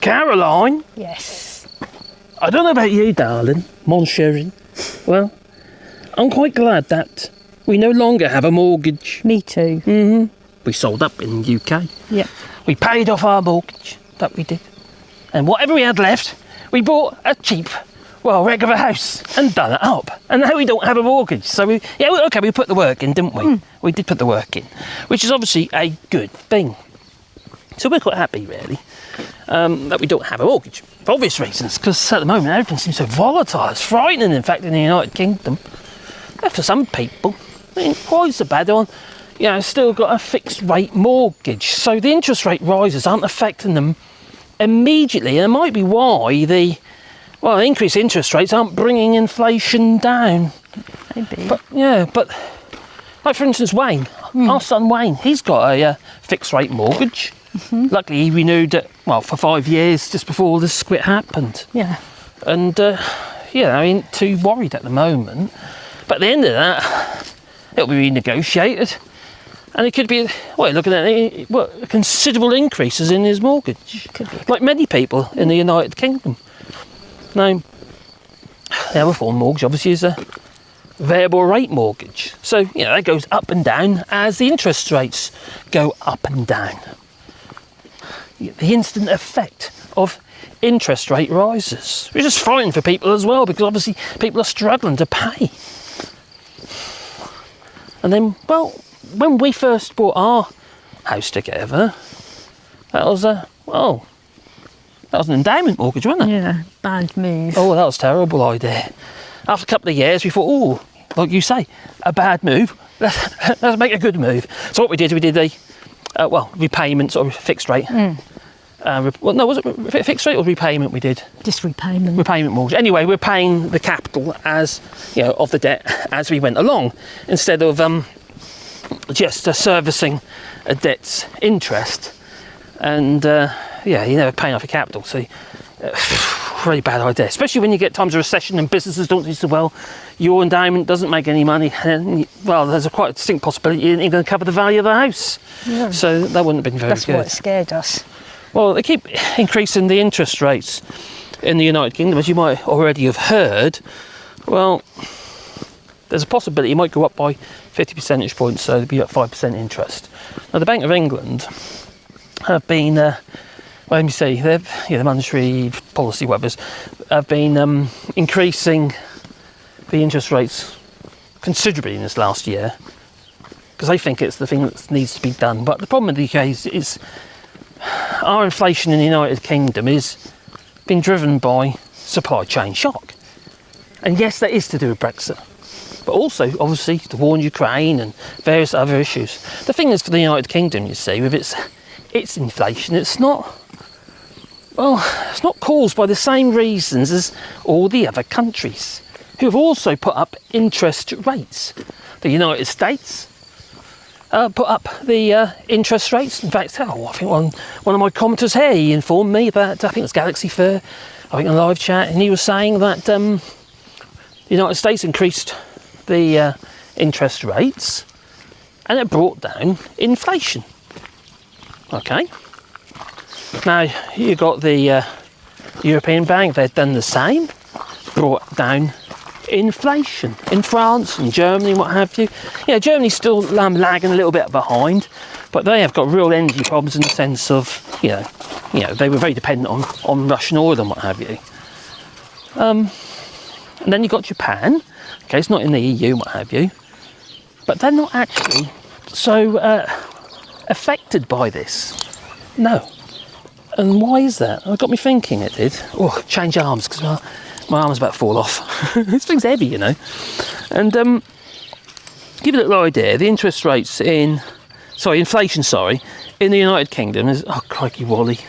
Caroline? Yes. I don't know about you, darling, mon chéri. Well, I'm quite glad that we no longer have a mortgage. Me too. Mm-hmm. We sold up in the UK. Yep. We paid off our mortgage, that we did. And whatever we had left, we bought a cheap, regular house and done it up. And now we don't have a mortgage. So, we put the work in, didn't we? Mm. We did put the work in, which is obviously a good thing. So we're quite happy, really, that we don't have a mortgage. For obvious reasons, because at the moment everything seems so volatile. It's frightening, in fact, in the United Kingdom. For some people, quite so bad. They're still got a fixed rate mortgage. So the interest rate rises aren't affecting them immediately. And it might be why the increased interest rates aren't bringing inflation down. Maybe. But like for instance, Wayne, our son Wayne, he's got a fixed rate mortgage. Mm-hmm. Luckily, he renewed it, for 5 years just before this squit happened. Yeah. And, I ain't too worried at the moment. But at the end of that, it'll be renegotiated. And it could be, looking at considerable increases in his mortgage. Could be. Like many people in the United Kingdom. Now, the other form of mortgage, obviously, is a variable rate mortgage. So, that goes up and down as the interest rates go up and down. The instant effect of interest rate rises, which is frightening for people as well, because obviously people are struggling to pay. And then, when we first bought our house together, that was an endowment mortgage, wasn't it? Yeah, bad move. Oh, that was a terrible idea. After a couple of years, we thought, like you say, a bad move. Let's make a good move. So what we did the repayment, sort of fixed rate. Was it fixed rate or repayment we did? Just repayment. Repayment mortgage. Anyway, we're paying the capital as, of the debt as we went along, instead of just servicing a debt's interest. And, you're never paying off your capital. So, really bad idea, especially when you get times of recession and businesses don't do so well. Your endowment doesn't make any money, and there's a quite distinct possibility you ain't going to cover the value of the house. Yeah. So that wouldn't have been very good. That's what scared us. Well, they keep increasing the interest rates in the United Kingdom, as you might already have heard. Well, there's a possibility it might go up by 50 percentage points, so it'll be at 5% interest. Now, the Bank of England have been, the monetary policy webbers have been increasing the interest rates considerably in this last year, because they think it's the thing that needs to be done. But the problem with the UK is our inflation in the United Kingdom is being driven by supply chain shock. And yes, that is to do with Brexit, but also obviously the war in Ukraine and various other issues. The thing is, for the United Kingdom, you see, with its inflation, it's not caused by the same reasons as all the other countries who have also put up interest rates. The United States put up the interest rates. In fact, I think one of my commenters here, he informed me about, I think it was Galaxy Fair, I think in a live chat, and he was saying that the United States increased the interest rates and it brought down inflation. Okay. Now, you got the European Bank, they've done the same, brought down inflation in France and Germany, what have you. Germany's still lagging a little bit behind, but they have got real energy problems in the sense of, they were very dependent on Russian oil and what have you. And then you've got Japan. Okay, it's not in the EU and what have you, but they're not actually so affected by this. No. And why is that? It got me thinking, it did. Change arms, because my arm's about to fall off. This thing's heavy, And give you a little idea, the interest rates inflation, in the United Kingdom is, oh, crikey, Wally.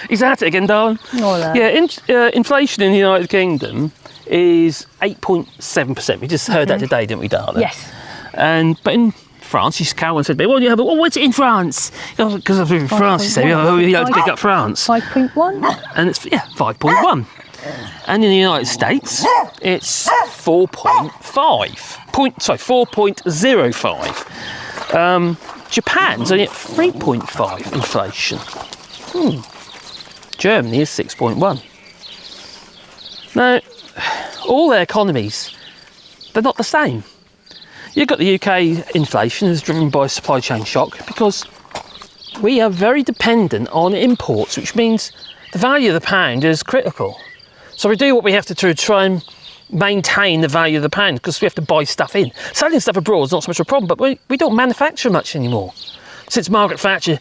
He's at it again, darling. Inflation in the United Kingdom is 8.7%. We just heard that today, didn't we, darling? Yes. But in France, Carolyn said to me, what's it in France? Because I'm in France, you say, you have to pick up France. 5.1? And it's, 5.1. And in the United States, it's 4.05. Japan's only at 3.5 inflation. Germany is 6.1. Now, all their economies, they're not the same. You've got the UK inflation is driven by supply chain shock because we are very dependent on imports, which means the value of the pound is critical. So we do what we have to try and maintain the value of the pound because we have to buy stuff in. Selling stuff abroad is not so much a problem, but we don't manufacture much anymore. Since Margaret Thatcher,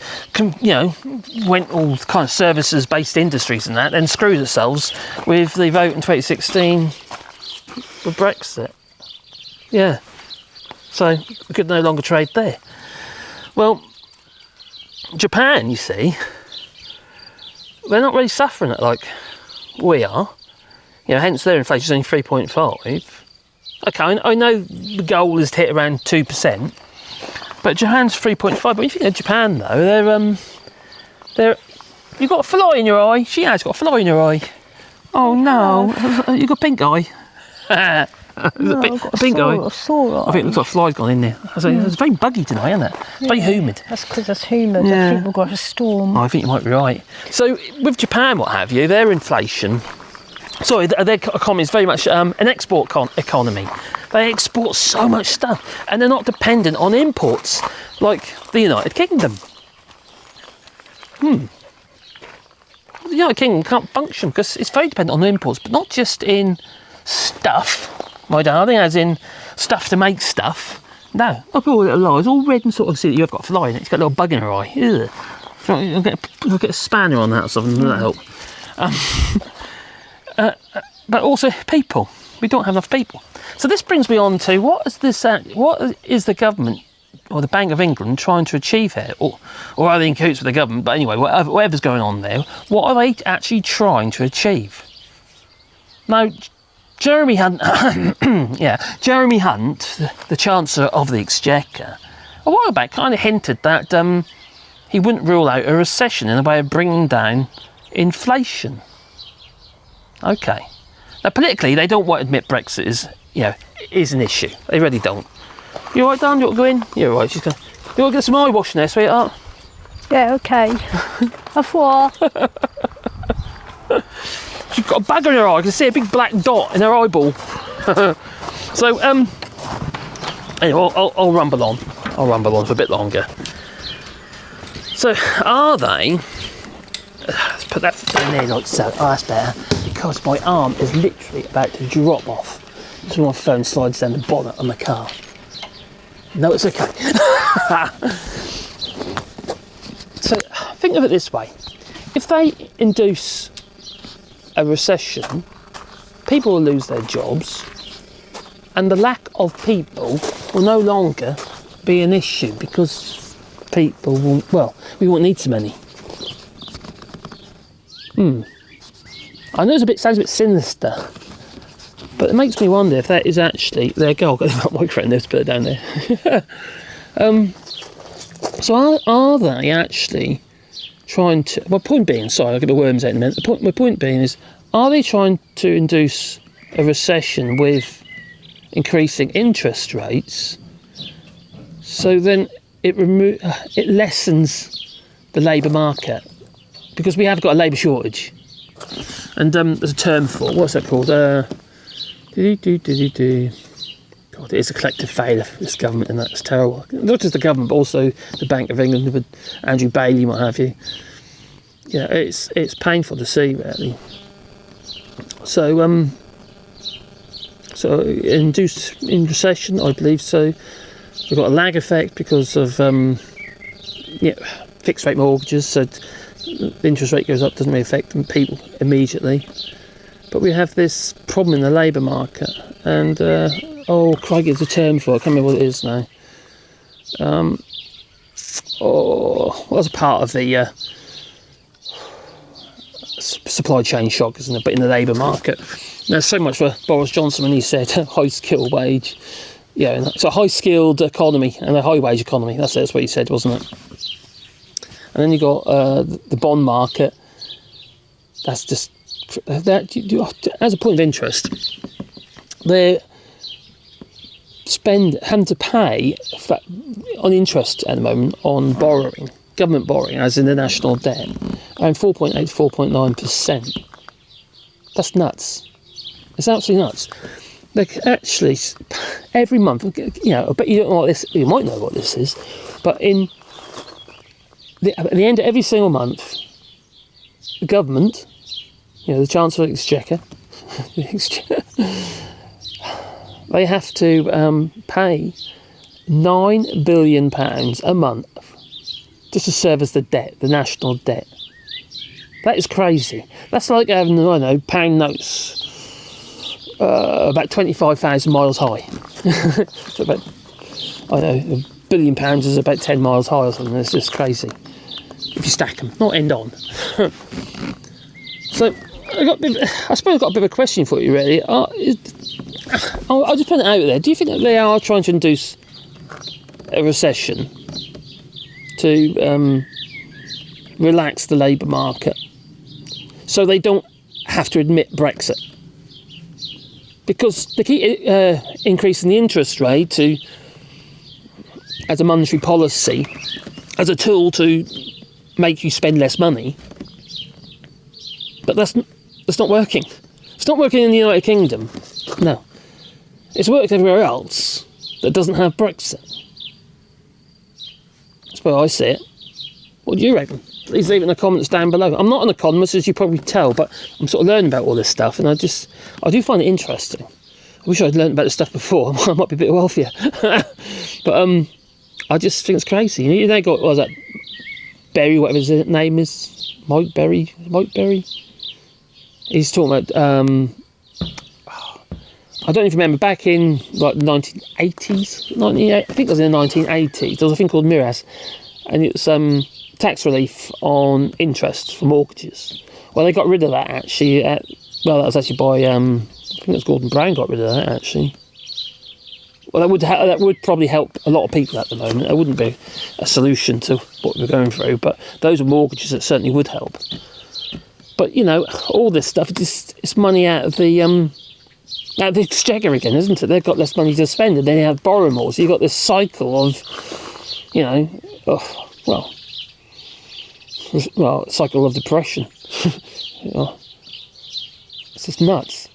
went all kind of services-based industries and that, then screwed themselves with the vote in 2016 for Brexit. Yeah. So we could no longer trade there. Well, Japan, you see, they're not really suffering it like we are. Hence their inflation is only 3.5. Okay, I know the goal is to hit around 2%, but Japan's 3.5. But when you think of Japan, though, they're you've got a fly in your eye. She has got a fly in your eye. Oh no, you've got pink eye. No, I've got a pink eye. sore eye. I think it looks like a fly's gone in there. It's very buggy tonight, isn't it? It's very humid. That's because it's humid. Yeah. I think we've got a storm. I think you might be right. So with Japan, what have you, their inflation, their economy is very much an export economy. They export so much stuff and they're not dependent on imports like the United Kingdom. The United Kingdom can't function because it's very dependent on imports, but not just in stuff, my darling, as in stuff to make stuff. No, look at all the little eyes, all red and sort of see that you've got a fly in it. It's got a little bug in her eye. Ugh. I'll get a spanner on that or something, that'll help. But also people. We don't have enough people. So this brings me on to what is the government or the Bank of England trying to achieve here? Or are they in cahoots with the government? But anyway, whatever's going on there, what are they actually trying to achieve? Now, Jeremy Hunt, Jeremy Hunt, the Chancellor of the Exchequer, a while back kind of hinted that he wouldn't rule out a recession in a way of bringing down inflation. Okay. Now, politically, they don't want to admit Brexit is an issue. They really don't. You all right, Dan? You want to go in? You're all right. You want to get some eye washing there, sweetheart? Yeah, okay. Au revoir. She's got a bug in her eye. I can see a big black dot in her eyeball. So, anyway, I'll rumble on. I'll rumble on for a bit longer. So, are they... Let's put that in there like so. Oh, that's better. Because my arm is literally about to drop off. So my phone slides down the bonnet of my car. No, it's okay. So, think of it this way. If they induce a recession, people will lose their jobs and the lack of people will no longer be an issue because people won't, we won't need so many. I know it sounds a bit sinister, but it makes me wonder if that is actually their goal. I've got the microphone there to put it down there. So are they actually trying to... My point being, sorry, I'll get the worms out in a minute. My point being is, are they trying to induce a recession with increasing interest rates so then it lessens the labour market? Because we have got a labour shortage. And there's a term for it. What's that called? God, it is a collective failure for this government, and that's terrible. Not just the government, but also the Bank of England with Andrew Bailey, what have you. Yeah, it's painful to see, really. So induced in recession, I believe so. We've got a lag effect because of fixed rate mortgages. So the interest rate goes up, doesn't really affect people immediately. But we have this problem in the labour market, and crikey, there's a term for it. I can't remember what it is now. That's a part of the supply chain shock, isn't it? But in the labour market, there's so much for Boris Johnson when he said high skilled wage. Yeah, it's a high skilled economy and a high wage economy. That's what he said, wasn't it? And then you got the bond market. That's just that. As a point of interest, they're having to pay on interest at the moment on borrowing, government borrowing, as in the national debt, around 4.8 to 4.9%. That's nuts. It's absolutely nuts. Like, actually, every month, you know, but you don't know what this, you might know what this is, but at the end of every single month, the government, you know, the Chancellor of the Exchequer, they have to pay £9 billion a month just to service the debt, the national debt. That is crazy. That's like having, I don't know, pound notes about 25,000 miles high. So about, I don't know, £1 billion is about 10 miles high or something. It's just crazy. If you stack them, not end on. So, I suppose I've got a bit of a question for you, really. I'll just put it out there. Do you think that they are trying to induce a recession to relax the labour market so they don't have to admit Brexit? Because they keep increasing the interest rate as a monetary policy, as a tool to make you spend less money. But that's not working. It's not working in the United Kingdom. No. It's worked everywhere else that doesn't have Brexit. That's where I see it. What do you reckon? Please leave it in the comments down below. I'm not an economist, as you probably tell, but I'm sort of learning about all this stuff, and I do find it interesting. I wish I'd learned about this stuff before. I might be a bit wealthier. But I just think it's crazy. You know, they got, what was that, Berry, whatever his name is, Mike Berry. He's talking about, I don't even remember, back in like the 1980s, I think it was in the 1980s, there was a thing called Miras, and it's tax relief on interest for mortgages. Well, they got rid of that actually. That was actually by I think it was Gordon Brown got rid of that actually. Well, that would probably help a lot of people at the moment. It wouldn't be a solution to what we're going through, but those are mortgages that certainly would help. But you know, all this stuff, it's money out of the exchequer again, isn't it? They've got less money to spend, and then they have borrow more. So you've got this cycle of, you know, cycle of depression. You know, it's just nuts.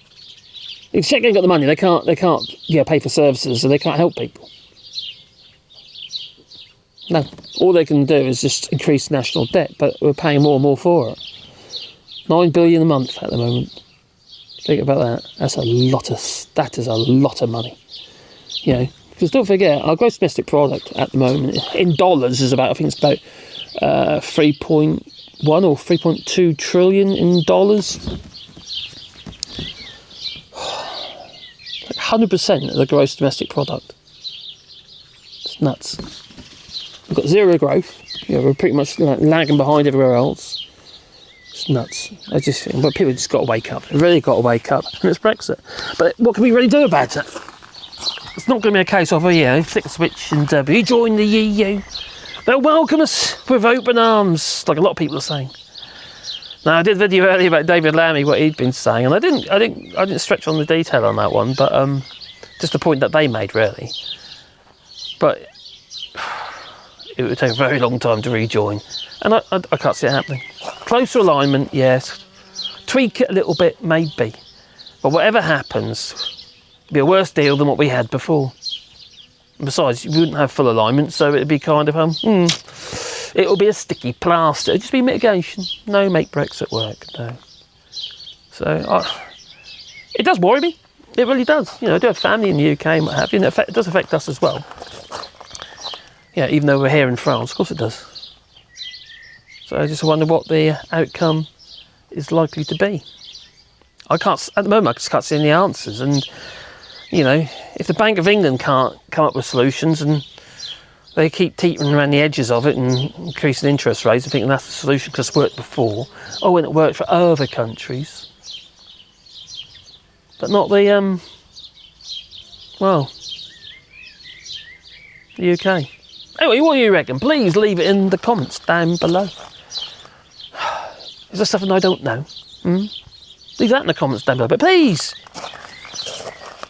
The exchequer ain't got the money. They can't pay for services, so they can't help people. No, all they can do is just increase national debt, but we're paying more and more for it. $9 billion a month at the moment. Think about that. That is a lot of money. You know, because don't forget, our gross domestic product at the moment in dollars is about, I think it's about 3.1 or 3.2 trillion in dollars. Like 100% of the gross domestic product. It's nuts. We've got zero growth. You know, we're pretty much lagging behind everywhere else. It's nuts. I just think, but people just got to wake up. They've really got to wake up, and it's Brexit. But what can we really do about it? It's not going to be a case of, flick a switch and rejoin the EU. They'll welcome us with open arms, like a lot of people are saying. Now, I did a video earlier about David Lammy, what he'd been saying, and I didn't stretch on the detail on that one, but just the point that they made, really. But it would take a very long time to rejoin, and I can't see it happening. Closer alignment, yes. Tweak it a little bit, maybe. But whatever happens, it'll be a worse deal than what we had before. And besides, you wouldn't have full alignment, so it'd be kind of it'll be a sticky plaster. It'd just be mitigation. No, make Brexit work. No. So it does worry me. It really does. You know, I do have family in the UK and what have you. And it does affect us as well. Yeah, even though we're here in France, of course it does. So I just wonder what the outcome is likely to be. At the moment, I just can't see any answers. And, you know, if the Bank of England can't come up with solutions and they keep teetering around the edges of it and increasing interest rates and thinking that's the solution because it's worked before. Oh, and it worked for other countries. But not the, the UK. Anyway, what do you reckon? Please leave it in the comments down below. Is there something I don't know? Leave that in the comments down below, but please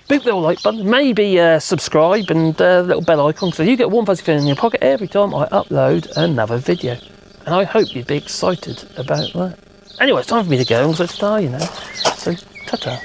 Boot the like button, maybe subscribe and the little bell icon so you get a warm fuzzy feeling in your pocket every time I upload another video. And I hope you'd be excited about that. Anyway, it's time for me to go, I'm supposed to die, you know. So, ta-ta.